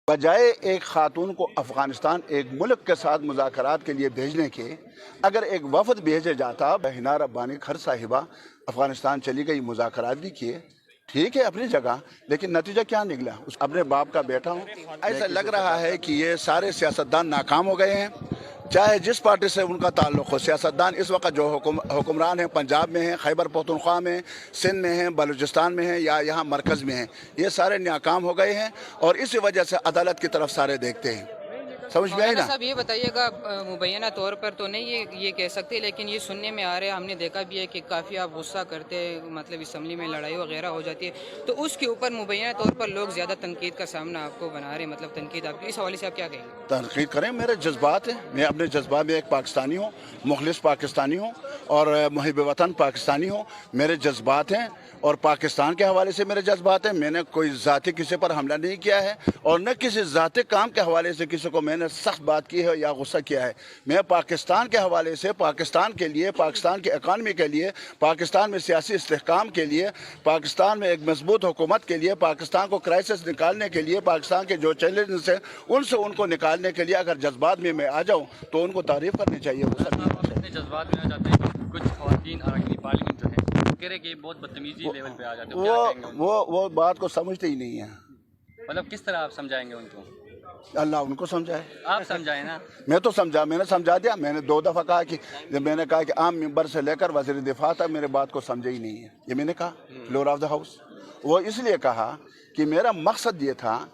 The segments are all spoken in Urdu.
بجائے ایک خاتون کو افغانستان ایک ملک کے ساتھ مذاکرات کے لیے بھیجنے کے اگر ایک وفد بھیجے جاتا، حنا ربانی خر صاحبہ افغانستان چلی گئی، مذاکرات بھی کیے، ٹھیک ہے اپنی جگہ، لیکن نتیجہ کیا نکلا؟ اپنے باپ کا بیٹا ہوں، ایسا لگ رہا ہے کہ یہ سارے سیاستدان ناکام ہو گئے ہیں، چاہے جس پارٹی سے ان کا تعلق ہو۔ سیاستدان اس وقت جو حکمران ہیں، پنجاب میں ہیں، خیبر پختونخوا میں، سندھ میں ہیں، بلوچستان میں ہیں یا یہاں مرکز میں ہیں، یہ سارے ناکام ہو گئے ہیں اور اسی وجہ سے عدالت کی طرف سارے دیکھتے ہیں۔ سمجھ میں آئی مولانا نا؟ صاحب یہ بتائیے گا، مبینہ طور پر تو نہیں یہ کہہ سکتے، لیکن یہ سننے میں آ رہا ہے، ہم نے دیکھا بھی ہے کہ کافی آپ غصہ کرتے ہیں، مطلب اسمبلی میں لڑائی وغیرہ ہو جاتی ہے، تو اس کے اوپر مبینہ طور پر لوگ زیادہ تنقید کا سامنا آپ کو بنا رہے ہیں، مطلب تنقید آپ اس حوالے سے آپ کیا کہیں گے؟ تنقید کریں، میرے جذبات ہیں، میں اپنے جذبات میں ایک پاکستانی ہوں، مخلص پاکستانی ہوں اور محب وطن پاکستانی ہوں، میرے جذبات ہیں اور پاکستان کے حوالے سے میرے جذبات ہیں۔ میں نے کوئی ذاتی کسی پر حملہ نہیں کیا ہے اور نہ کسی ذاتی کام کے حوالے سے کسی کو میں نے سخت بات کی ہے یا غصہ کیا ہے۔ میں پاکستان کے حوالے سے، پاکستان کے لیے، پاکستان کی اکانومی کے لیے، پاکستان میں سیاسی استحکام کے لیے، پاکستان میں ایک مضبوط حکومت کے لیے، پاکستان کو کرائسس نکالنے کے لیے، پاکستان کے جو چیلنجز ہیں ان کو نکالنے کے لیے اگر جذبات میں آ جاؤں تو ان کو تعریف کرنی چاہیے۔ آپ اتنے جذبات میں آ جاتے ہیں کہ کچھ خواتین اراکین پارلیمنٹ جو ہیں وہ کہہ رہے کہ یہ بہت بدتمیزی لیول پہ آ جاتے ہیں، کیا کہیں گے ان کو؟ وہ بات کو سمجھتے ہی نہیں ہیں۔ مطلب کس طرح آپ سمجھائیں گے ان کو؟ اللہ ان کو سمجھائے، آپ سمجھائیں نا۔ میں تو سمجھا، میں نے سمجھا دیا۔ میں نے 2 دفعہ کہا کہ جب میں نے کہا کہ عام ممبر سے لے کر وزیر دفاع تک میرے بات کو سمجھے ہی نہیں ہے، یہ میں نے کہا فلور آف دا ہاؤس۔ وہ اس لیے کہا کہ میرا مقصد یہ تھا،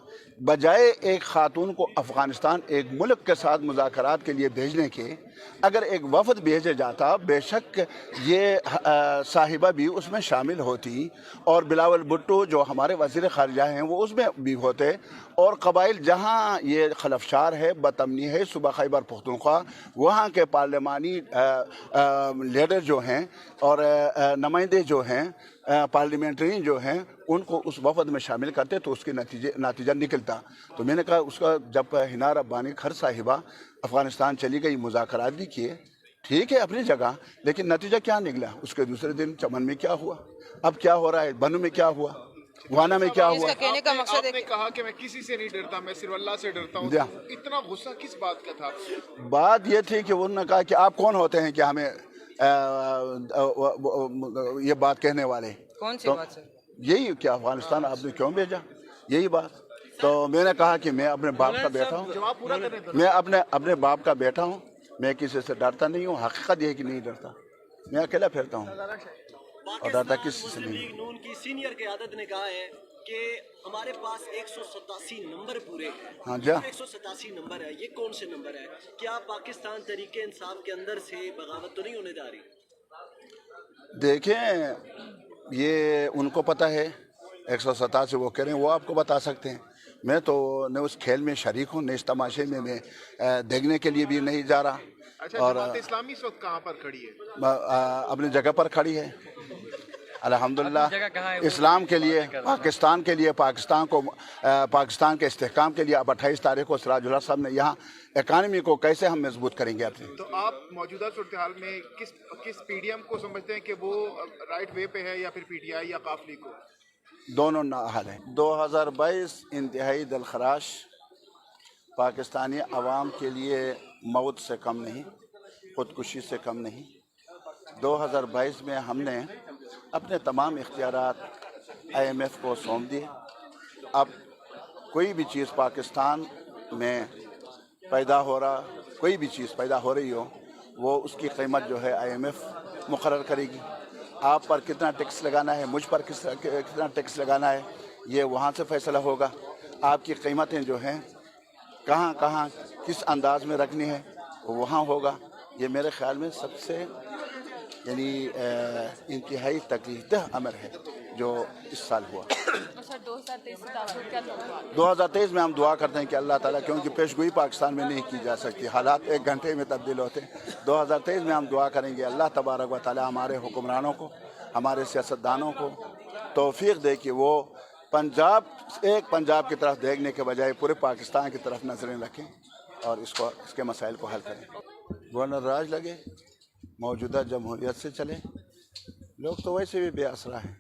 بجائے ایک خاتون کو افغانستان ایک ملک کے ساتھ مذاکرات کے لیے بھیجنے کے اگر ایک وفد بھیجے جاتا، بے شک یہ صاحبہ بھی اس میں شامل ہوتی اور بلاول بھٹو جو ہمارے وزیر خارجہ ہیں وہ اس میں بھی ہوتے، اور قبائل جہاں یہ خلفشار ہے، بد امنی ہے، صوبہ خیبر پختونخوا، وہاں کے پارلیمانی لیڈر جو ہیں اور نمائندے جو ہیں، پارلیمنٹرین جو ہیں، ان کو اس وفد میں شامل کرتے تو اس کے نتیجہ نکلتا۔ تو میں نے کہا اس کا جب حنا ربانی خر صاحبہ افغانستان چلی گئی، مذاکرات بھی کیے، ٹھیک ہے اپنی جگہ، لیکن نتیجہ کیا نکلا؟ اس کے دوسرے دن چمن میں کیا ہوا، اب کیا ہو رہا ہے بنو میں، کیا ہوا گوانا میں، کیا اس ہوا؟ کا کہنے کا مقصد ہے آپ نے کہا کہ میں کسی سے نہیں ڈرتا، میں صرف اللہ سے ڈرتا ہوں، جی۔ تو اتنا غصہ کس بات کا تھا؟ بات یہ تھی کہ انہوں نے کہا کہ آپ کون ہوتے ہیں کہ ہمیں یہ بات کہنے والے؟ کون سی تو بات سر؟ یہی کہ افغانستان آپ نے کیوں بھیجا، یہی بات۔ تو میں نے کہا کہ میں اپنے باپ کا بیٹا ہوں، جواب پورا کرنے دو۔ میں اپنے باپ کا بیٹا ہوں، میں کسی سے ڈرتا نہیں ہوں، حقیقت یہ ہے کہ نہیں ڈرتا، میں اکیلا پھرتا ہوں اور ڈرتا کسی سے نہیں۔ مسلم لیگ نون کی سینئر قیادت نے کہا ہے کہ ہمارے پاس 187 نمبر پورے ہیں۔ ہاں جی، 187 نمبر ہے، یہ کون سے نمبر ہے؟ کیا پاکستان تحریک انصاف کے اندر سے بغاوت تو نہیں ہونے جا رہی؟ دیکھیں یہ ان کو پتہ ہے، 187 وہ کہہ رہے ہیں، وہ آپ کو بتا سکتے ہیں۔ میں تو نہ اس کھیل میں شریک ہوں، نہ اس تماشے میں دیکھنے کے لیے بھی نہیں جا رہا، اچھا، اور جماعت اسلامی اس وقت کہاں پر کھڑی ہے؟ اپنی جگہ پر کھڑی ہے الحمدللہ، اپنی جگہ کہاں ہے وہ اسلام کے لیے، پاکستان کے لیے، پاکستان کے استحکام کے لیے۔ اب 28 تاریخ کو سراج اللہ صاحب نے یہاں اکانومی کو کیسے ہم مضبوط کریں گے اپنی۔ تو آپ موجودہ صورتحال میں کس پی ڈی ایم کو سمجھتے ہیں کہ وہ رائٹ وے پہ ہے، یا پھر پی ٹی آئی یا قافلی کو؟ دونوں حال ہیں۔ 2022 انتہائی دلخراش، پاکستانی عوام کے لیے موت سے کم نہیں، خودکشی سے کم نہیں۔ 2022 میں ہم نے اپنے تمام اختیارات IMF کو سونپ دیے۔ اب کوئی بھی چیز پاکستان میں پیدا ہو رہا، کوئی بھی چیز پیدا ہو رہی ہو، وہ اس کی قیمت جو ہے IMF مقرر کرے گی۔ آپ پر کتنا ٹیکس لگانا ہے، مجھ پر کتنا ٹیکس لگانا ہے، یہ وہاں سے فیصلہ ہوگا۔ آپ کی قیمتیں جو ہیں کہاں کہاں کس انداز میں رکھنی ہے وہ وہاں ہوگا۔ یہ میرے خیال میں سب سے انتہائی تکلیف دہ امر ہے جو اس سال ہوا۔ 2023 میں ہم دعا کرتے ہیں کہ اللہ تعالیٰ، کیونکہ پیش گوئی پاکستان میں نہیں کی جا سکتی، حالات 1 گھنٹے میں تبدیل ہوتے ہیں۔ 2023 میں ہم دعا کریں گے اللہ تبارک و تعالیٰ ہمارے حکمرانوں کو، ہمارے سیاستدانوں کو توفیق دے کہ وہ پنجاب کی طرف دیکھنے کے بجائے پورے پاکستان کی طرف نظریں رکھیں اور اس کے مسائل کو حل کریں۔ گورنر راج لگے، موجودہ جمہوریت سے چلے، لوگ تو ویسے بھی بے آسرا ہیں۔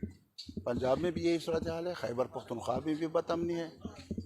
پنجاب میں بھی یہی صورتحال ہے، خیبر پختونخوا میں بھی بد امنی ہے،